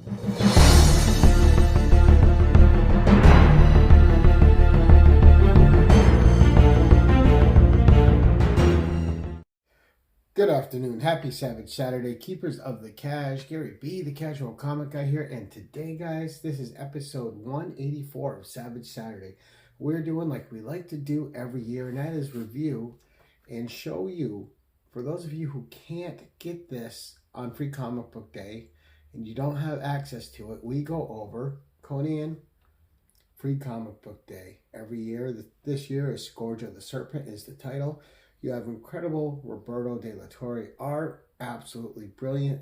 Good afternoon. Happy Savage Saturday, keepers of the cash. Gary B, the casual comic guy here. And today, guys, this is episode 184 of Savage Saturday. We're doing like we like to do every year, and that is review and show you, for those of you who can't get this on Free Comic Book Day and you don't have access to it, we go over Conan Free Comic Book Day every year. This year is Scourge of the Serpent is the title. You have incredible Roberto de la Torre art, absolutely brilliant,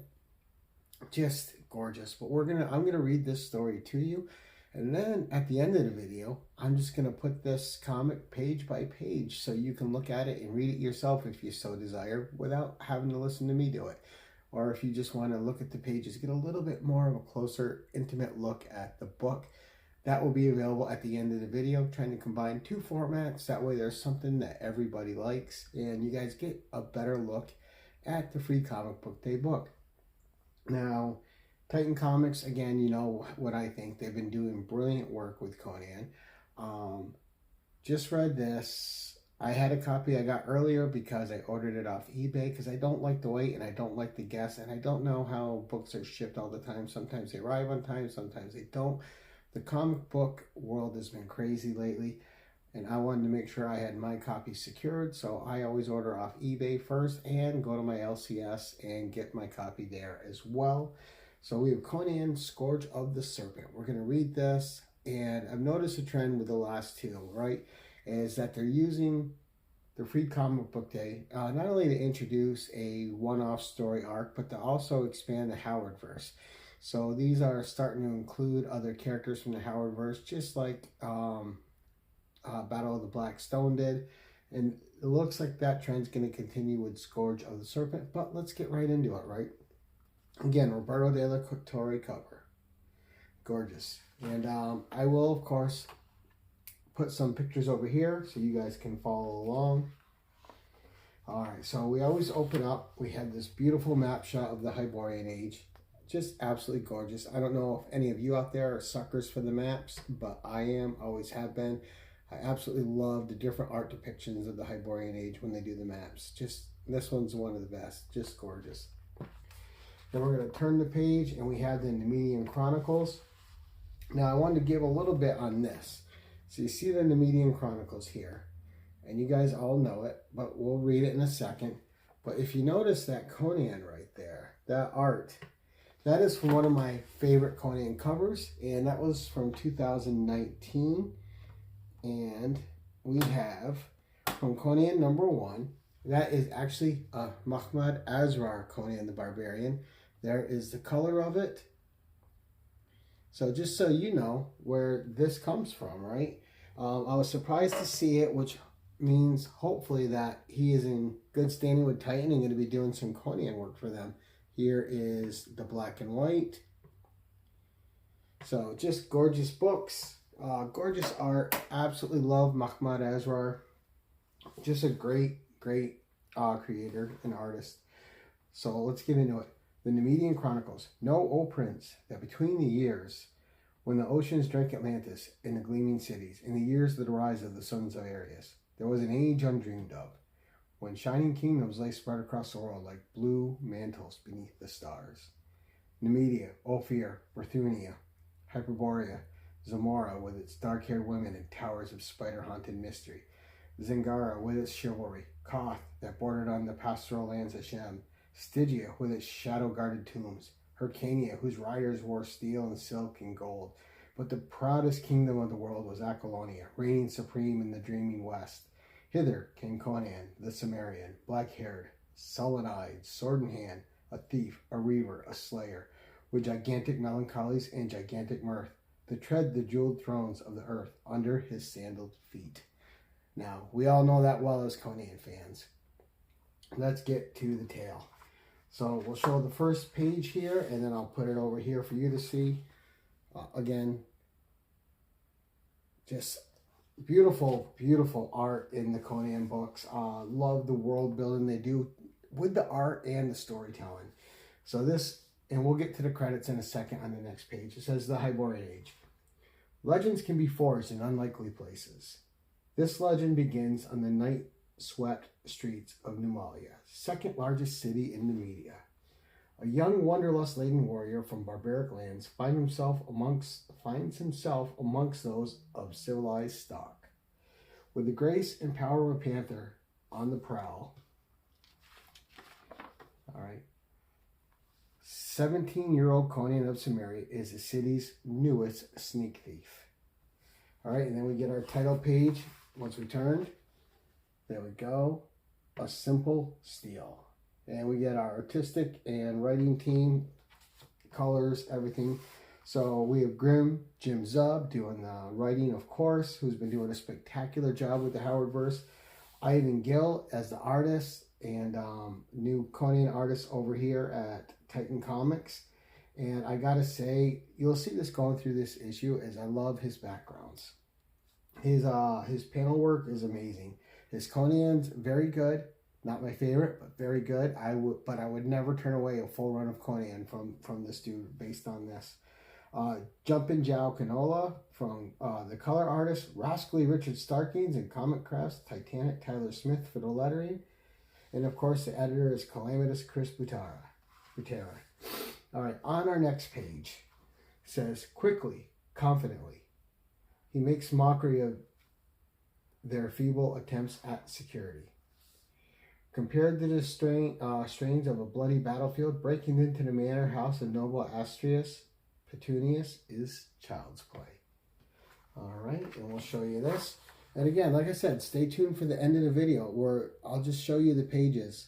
just gorgeous. But I'm gonna read this story to you, and then at the end of the video, I'm just gonna put this comic page by page so you can look at it and read it yourself if you so desire, without having to listen to me do it. Or if you just want to look at the pages, get a little bit more of a closer, intimate look at the book. That will be available at the end of the video, trying to combine two formats. That way there's something that everybody likes and you guys get a better look at the Free Comic Book Day book. Now, Titan Comics, again, you know what I think. They've been doing brilliant work with Conan. Just read this. I had a copy I got earlier because I ordered it off eBay because I don't like the wait and I don't like the guess, and I don't know how books are shipped all the time. Sometimes they arrive on time, sometimes they don't. The comic book world has been crazy lately, and I wanted to make sure I had my copy secured, so I always order off eBay first and go to my LCS and get my copy there as well. So we have Conan, Scourge of the Serpent. We're going to read this, and I've noticed a trend with the last two, right, is that they're using the Free Comic Book Day not only to introduce a one-off story arc, but to also expand the Howardverse. So these are starting to include other characters from the Howardverse, just like Battle of the Black Stone did. And it looks like that trend's going to continue with Scourge of the Serpent. But let's get right into it, right? Again, Roberto de la Torre cover. Gorgeous. And I will, of course, put some pictures over here so you guys can follow along. All right, so we always open up. We have this beautiful map shot of the Hyborian Age. Just absolutely gorgeous. I don't know if any of you out there are suckers for the maps, but I am, always have been. I absolutely love the different art depictions of the Hyborian Age when they do the maps. Just, this one's one of the best, just gorgeous. Then we're going to turn the page and we have the Nemedian Chronicles. Now I wanted to give a little bit on this. So you see the Nemedian Chronicles here, and you guys all know it, but we'll read it in a second. But if you notice that Conan right there, that art, that is from one of my favorite Conan covers, and that was from 2019. And we have from Conan #1, that is actually Mahmud Asrar Conan the Barbarian. There is the color of it. So just so you know where this comes from, right? I was surprised to see it, which means hopefully that he is in good standing with Titan and going to be doing some Conan work for them. Here is the black and white. So just gorgeous books, gorgeous art. Absolutely love Mahmud Asrar. Just a great creator and artist. So let's get into it. The Nemedian Chronicles. Know, O Prince, that between the years when the oceans drank Atlantis and the gleaming cities, in the years of the rise of the sons of Ares, there was an age undreamed of, when shining kingdoms lay spread across the world like blue mantles beneath the stars. Nemedia, Ophir, Berthunia, Hyperborea, Zamora with its dark-haired women and towers of spider-haunted mystery, Zingara with its chivalry, Koth that bordered on the pastoral lands of Shem, Stygia with its shadow-guarded tombs, Hyrcania whose riders wore steel and silk and gold. But the proudest kingdom of the world was Aquilonia, reigning supreme in the dreaming west. Hither came Conan, the Cimmerian, black-haired, sullen-eyed, sword in hand, a thief, a reaver, a slayer, with gigantic melancholies and gigantic mirth, to tread the jeweled thrones of the earth under his sandaled feet. Now, we all know that well as Conan fans. Let's get to the tale. So we'll show the first page here, and then I'll put it over here for you to see. Again, just beautiful, beautiful art in the Conan books. Love the world building they do with the art and the storytelling. So this And we'll get to the credits in a second on the next page. It says the Hyborian Age. Legends can be forged in unlikely places. This legend begins on the night-swept streets of Numalia, second largest city in Numidia. A young wanderlust-laden warrior from barbaric lands finds himself amongst those of civilized stock. With the grace and power of a panther on the prowl, 17-year-old Conan of Samaria is the city's newest sneak thief. All right, and then we get our title page once we turned. There we go. A Simple Steal. And we get our artistic and writing team, colors, everything. So we have Jim Zub doing the writing, of course, who's been doing a spectacular job with the Howard verse. Ivan Gill as the artist and new Conan artist over here at Titan Comics. And I gotta say, you'll see this going through this issue as I love his backgrounds. His panel work is amazing. His Conan's very good. Not my favorite, but very good. I would never turn away a full run of Conan from this dude based on this. Jumpin' Joe Canola from the color artist, Rascally Richard Starkings and Comic Crafts, Titanic Tyler Smith for the lettering. And of course, the editor is Calamitous Chris Butera. All right, on our next page, it says, quickly, confidently, he makes mockery of their feeble attempts at security. Compared to the strains of a bloody battlefield, breaking into the manor house of noble Astrius Petunius is child's play. All right, and we'll show you this. And again, like I said, stay tuned for the end of the video where I'll just show you the pages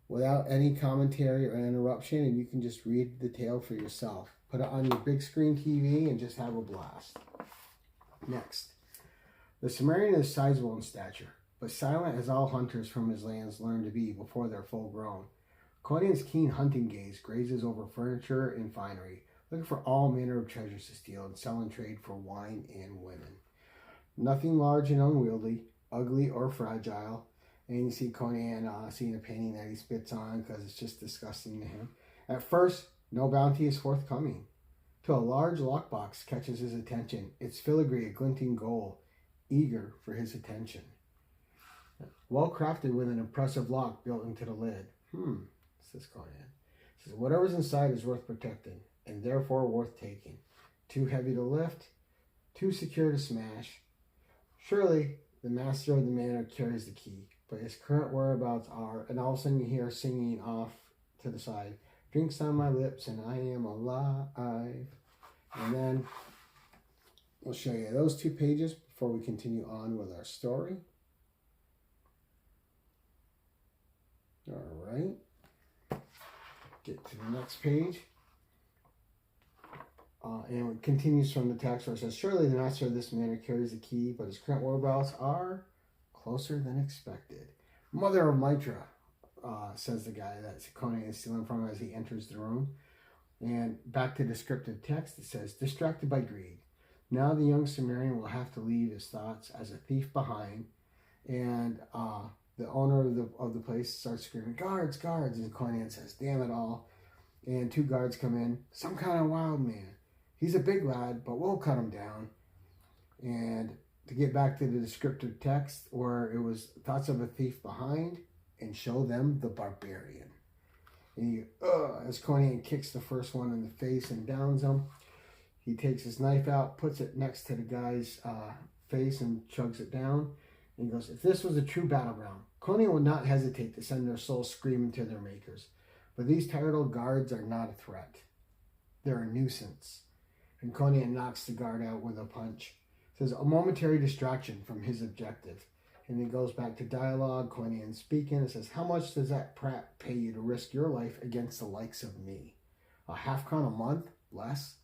without any commentary or interruption, and you can just read the tale for yourself. Put it on your big screen TV and just have a blast. Next, the Sumerian is sizable in stature, but silent as all hunters from his lands learn to be before they're full grown. Conan's keen hunting gaze grazes over furniture and finery, looking for all manner of treasures to steal and sell and trade for wine and women. Nothing large and unwieldy, ugly or fragile. And you see Conan seeing a painting that he spits on because it's just disgusting to him. At first, no bounty is forthcoming, till a large lockbox catches his attention, its filigree a glinting gold, eager for his attention. Well crafted with an impressive lock built into the lid. Says Conan. Says, whatever's inside is worth protecting, and therefore worth taking. Too heavy to lift, too secure to smash. Surely the master of the manor carries the key, but his current whereabouts are, and all of a sudden you hear singing off to the side, drinks on my lips and I am alive. And then we'll show you those two pages before we continue on with our story. All right. Get to the next page. And it continues from the text where it says, surely the master of this manor carries the key, but his current whereabouts are closer than expected. Mother of Mitra, says the guy that Conan is stealing from as he enters the room. And back to descriptive text, it says, distracted by greed. Now the young Sumerian will have to leave his thoughts as a thief behind. And the owner of the place starts screaming, guards, guards. And Conan says, damn it all. And two guards come in. Some kind of wild man. He's a big lad, but we'll cut him down. And to get back to the descriptive text where it was thoughts of a thief behind and show them the barbarian. And as Conan kicks the first one in the face and downs him, he takes his knife out, puts it next to the guy's face and chugs it down. And he goes, if this was a true battleground, Conan would not hesitate to send their souls screaming to their makers. But these tired old guards are not a threat. They're a nuisance. And Conan knocks the guard out with a punch. Says a momentary distraction from his objective. And he goes back to dialogue, Conan speaking. It says, how much does that prat pay you to risk your life against the likes of me? A half-crown a month? Less?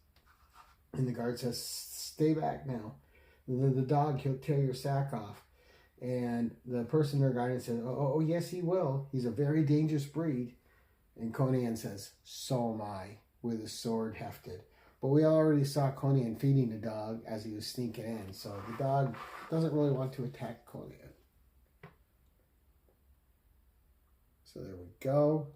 And the guard says, stay back now. The dog, he'll tear your sack off. And the person they're guarding says, oh, yes, he will. He's a very dangerous breed. And Conan says, so am I, with his sword hefted. But we already saw Conan feeding the dog as he was sneaking in. So the dog doesn't really want to attack Conan. So there we go.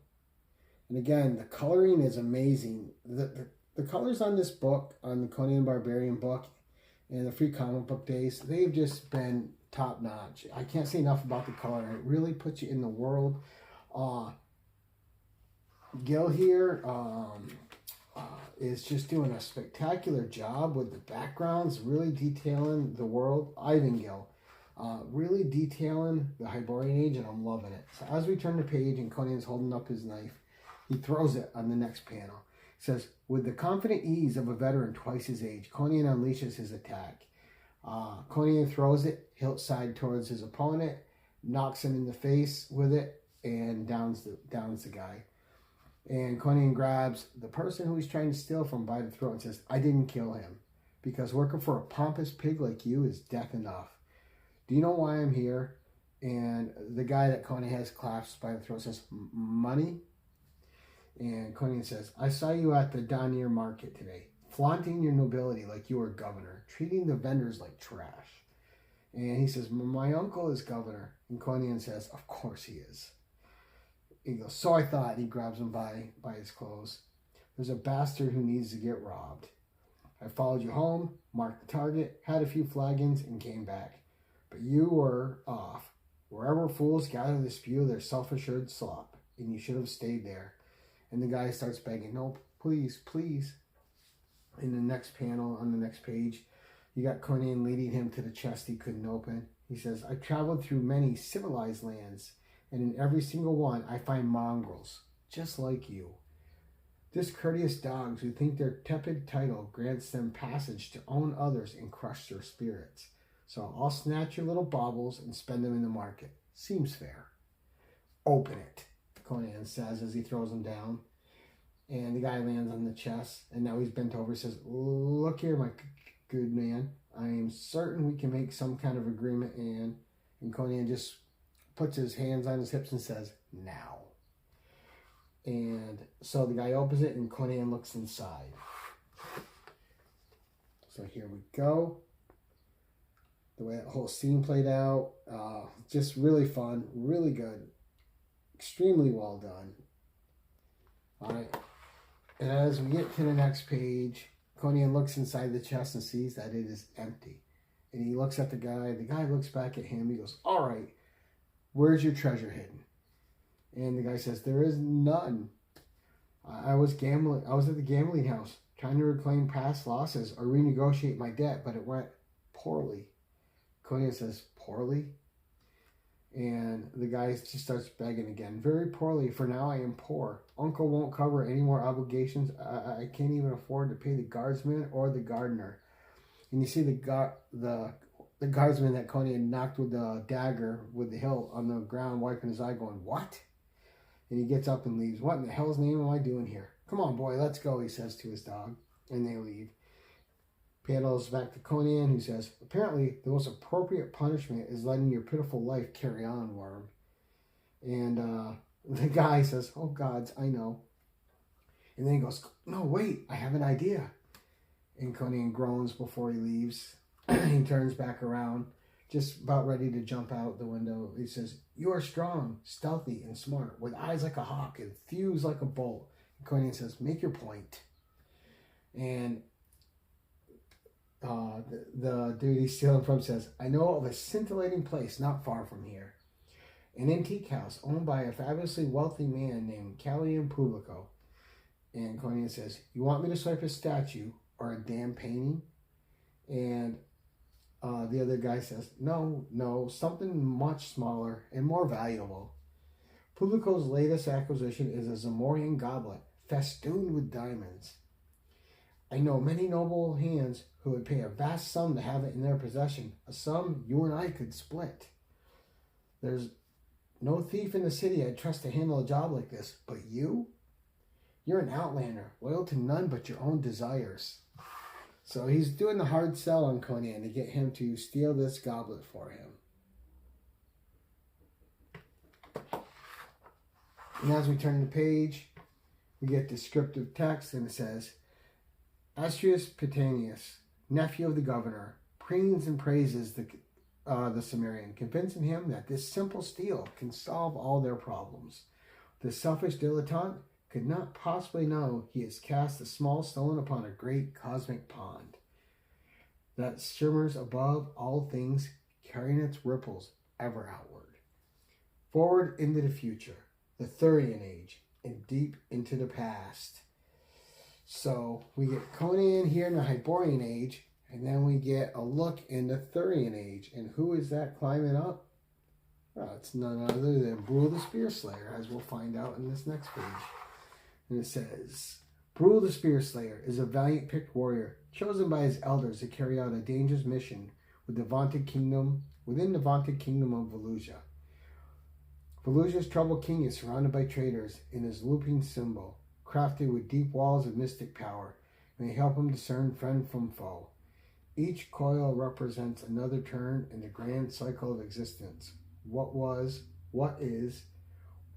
And again, the coloring is amazing. The colors on this book, on the Conan Barbarian book, and the free comic book days, they've just been top notch. I can't say enough about the color. It really puts you in the world. Gil here is just doing a spectacular job with the backgrounds, really detailing the world. Ivan Gil, really detailing the Hyborian Age, and I'm loving it. So as we turn the page and Conan's holding up his knife, he throws it on the next panel. It says, with the confident ease of a veteran twice his age, Conan unleashes his attack. Conan throws it hilt side towards his opponent, knocks him in the face with it, and downs the guy. And Conan grabs the person who he's trying to steal from by the throat and says, I didn't kill him, because working for a pompous pig like you is death enough. Do you know why I'm here? And the guy that Conan has clasped by the throat says, money? And Conan says, I saw you at the Donier market today, flaunting your nobility like you were governor, treating the vendors like trash. And he says, my uncle is governor. And Conan says, of course he is. He goes, so I thought. He grabs him by his clothes. There's a bastard who needs to get robbed. I followed you home, marked the target, had a few flagons, and came back. But you were off. Wherever fools gather to spew their self-assured slop, and you should have stayed there. And the guy starts begging, no, please, please. In the next panel, on the next page, you got Conan leading him to the chest he couldn't open. He says, I've traveled through many civilized lands, and in every single one I find mongrels, just like you. Discourteous dogs who think their tepid title grants them passage to own others and crush their spirits. So I'll snatch your little baubles and spend them in the market. Seems fair. Open it, Conan says as he throws him down. And the guy lands on the chest, and now he's bent over. He says, look here, my good man. I am certain we can make some kind of agreement. And Conan just puts his hands on his hips and says, now. And so the guy opens it, and Conan looks inside. So here we go. The way that whole scene played out, just really fun, really good, extremely well done. All right. And as we get to the next page, Conan looks inside the chest and sees that it is empty. And he looks at the guy. The guy looks back at him. He goes, all right, where's your treasure hidden? And the guy says, there is none. I was gambling. I was at the gambling house trying to reclaim past losses or renegotiate my debt, but it went poorly. Conan says, poorly? And the guy just starts begging again. Very poorly, for now I am poor. Uncle won't cover any more obligations. I can't even afford to pay the guardsman or the gardener. And you see the guardsman that Conan knocked with the dagger with the hilt on the ground, wiping his eye, going, what? And he gets up and leaves. What in the hell's name am I doing here? Come on, boy, let's go, he says to his dog. And they leave. Panels back to Conan, who says, apparently the most appropriate punishment is letting your pitiful life carry on, worm. And the guy says, oh gods, I know. And then he goes, no, wait, I have an idea. And Conan groans before he leaves. He turns back around, just about ready to jump out the window. He says, you are strong, stealthy, and smart, with eyes like a hawk and thews like a bolt. And Conan says, make your point. And the dude he's stealing from says, I know of a scintillating place not far from here. An antique house owned by a fabulously wealthy man named Callian Publico. And Conan says, you want me to swipe a statue or a damn painting? And the other guy says, no, something much smaller and more valuable. Publico's latest acquisition is a Zamorian goblet festooned with diamonds. I know many noble hands who would pay a vast sum to have it in their possession, a sum you and I could split. There's no thief in the city I'd trust to handle a job like this, but you? You're an outlander, loyal to none but your own desires. So he's doing the hard sell on Conan to get him to steal this goblet for him. And as we turn the page, we get descriptive text, and it says, Astrius Pitanius, nephew of the governor, preens and praises the Cimmerian, convincing him that this simple steel can solve all their problems. The selfish dilettante could not possibly know he has cast a small stone upon a great cosmic pond that shimmers above all things, carrying its ripples ever outward. Forward into the future, the Thurian Age, and deep into the past. So we get Conan here in the Hyborian Age, and then we get a look in the Thurian Age. And who is that climbing up? Well, it's none other than Brule the Spear Slayer, as we'll find out in this next page. And it says, Brule the Spear Slayer is a valiant picked warrior, chosen by his elders to carry out a dangerous mission within the vaunted kingdom of Volusia. Volusia's troubled king is surrounded by traitors in his looping symbol, crafted with deep walls of mystic power, may help him discern friend from foe. Each coil represents another turn in the grand cycle of existence. What was, what is,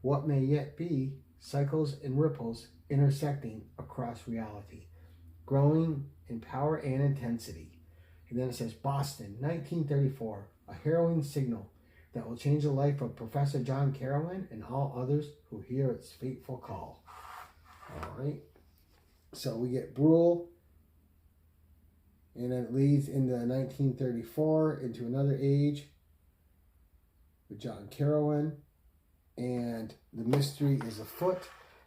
what may yet be, cycles and ripples intersecting across reality, growing in power and intensity. And then it says, Boston, 1934, a harrowing signal that will change the life of Professor John Carolyn and all others who hear its fateful call. All right. So we get Brule, and then it leads into 1934, into another age with John Carolyn, and the mystery is afoot.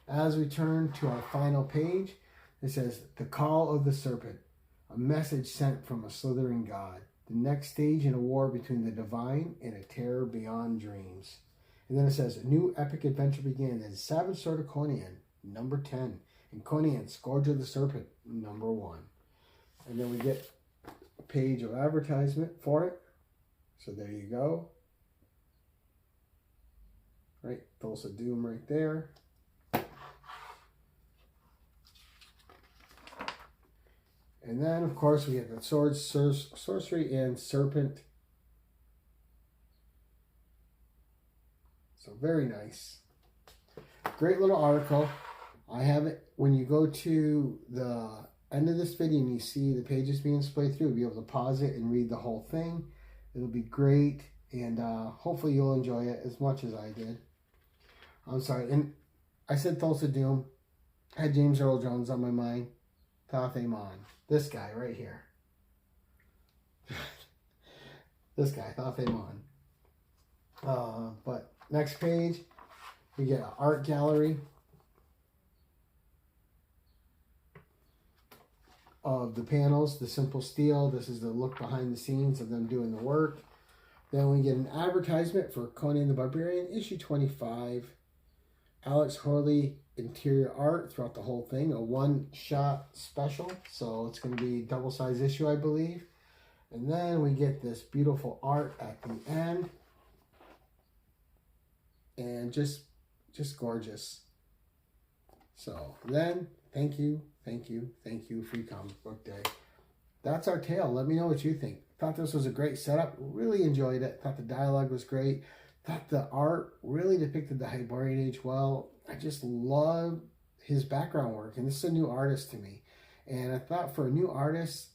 As we turn to our final page, it says, The Call of the Serpent, a message sent from a slithering god, the next stage in a war between the divine and a terror beyond dreams. And then it says, a new epic adventure began as Savage Sword of Conan, number 10, and Conan, Scourge of the Serpent, number 1. And then we get a page of advertisement for it. So there you go. Right, Thulsa Doom right there. And then, of course, we get the Swords, Sorcery, and Serpent. So very nice. Great little article. I have it, when you go to the end of this video and you see the pages being displayed through, you'll be able to pause it and read the whole thing. It'll be great, and hopefully you'll enjoy it as much as I did. I'm sorry, and I said Thulsa Doom. I had James Earl Jones on my mind. Tathe Mon. This guy right here. This guy, Tathe Mon. But next page, we get an art gallery of the panels, the simple steel. This is the look behind the scenes of them doing the work. Then we get an advertisement for Conan the Barbarian, issue 25. Alex Horley interior art throughout the whole thing, a one-shot special, so it's going to be double-size issue, I believe. And then we get this beautiful art at the end, and just gorgeous. So then, thank you, Free Comic Book Day. That's our tale. Let me know what you think. Thought this was a great setup. Really enjoyed it. Thought the dialogue was great. Thought the art really depicted the Hyborian Age well. I just love his background work, and this is a new artist to me. And I thought for a new artist,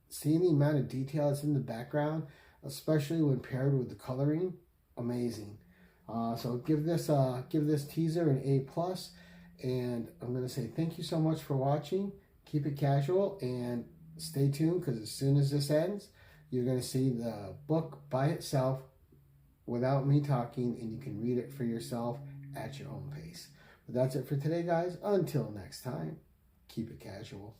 seeing the amount of detail that's in the background, especially when paired with the coloring, amazing. So give this teaser an A+, and I'm going to say thank you so much for watching. Keep it casual, and stay tuned, because as soon as this ends, you're going to see the book by itself without me talking, and you can read it for yourself at your own pace. But that's it for today, guys. Until next time, keep it casual.